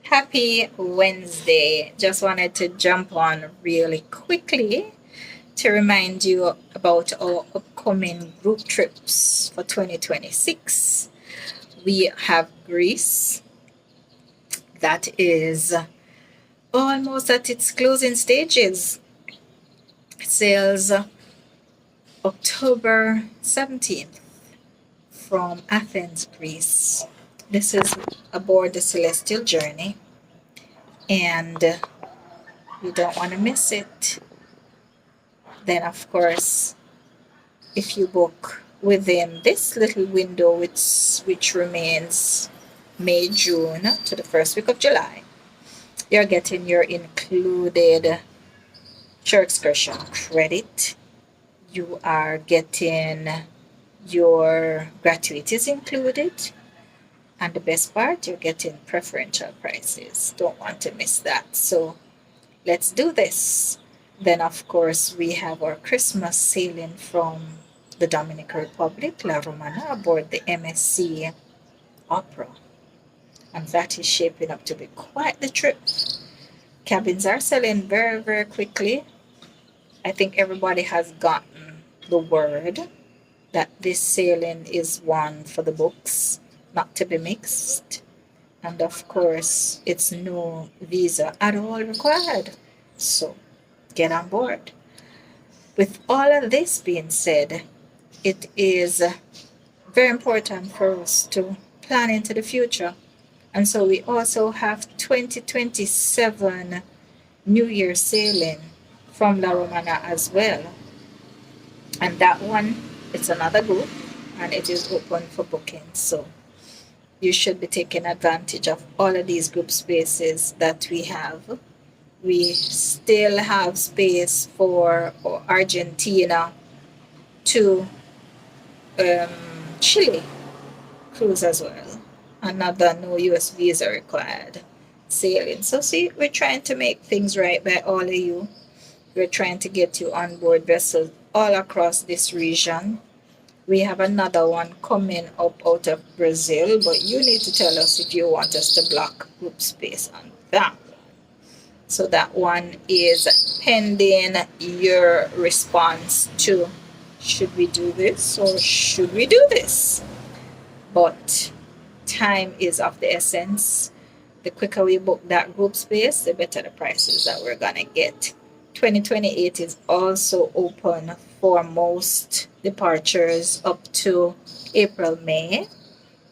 Happy Wednesday. Just wanted to jump on really quickly to remind you about our upcoming group trips for 2026. We have Greece, that is almost at its closing stages. It sails October 17th from Athens, Greece. This is aboard the Celestial Journey, and you don't want to miss it. Then, of course, if you book within this little window, which remains May, June to the first week of July, you're getting your included shore excursion credit. You are getting your gratuities included. And the best part, you're getting preferential prices. Don't want to miss that. So let's do this. Then, of course, we have our Christmas sailing from the Dominican Republic, La Romana, aboard the MSC Opera. And that is shaping up to be quite the trip. Cabins are selling very, very quickly. I think everybody has gotten the word that this sailing is one for the books, not to be mixed. And of course, it's no visa at all required. So get on board. With all of this being said, it is very important for us to plan into the future. And so we also have 2027 New Year sailing from La Romana as well. And that one, it's another group and it is open for booking. So you should be taking advantage of all of these group spaces that we have. We still have space for Argentina to Chile cruise as well. Another no US visa required sailing. So see, we're trying to make things right by all of you. We're trying to get you on board vessels all across this region. We have another one coming up out of Brazil, but you need to tell us if you want us to block group space on that one. So that one is pending your response to, should we do this or should we do this? But time is of the essence. The quicker we book that group space, the better the prices that we're going to get. 2028 is also open for most departures up to April, May.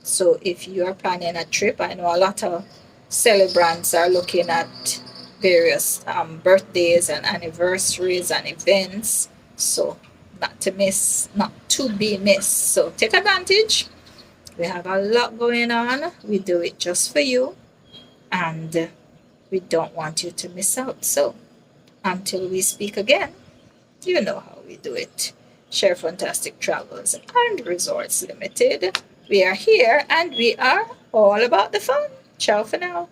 So if you are planning a trip, I know a lot of celebrants are looking at various birthdays and anniversaries and events. So not to miss, not to be missed. So take advantage. We have a lot going on. We do it just for you. And we don't want you to miss out. So until we speak again, you know how we do it. Share Fantastic Travels and Resorts Limited. We are here and we are all about the fun. Ciao for now.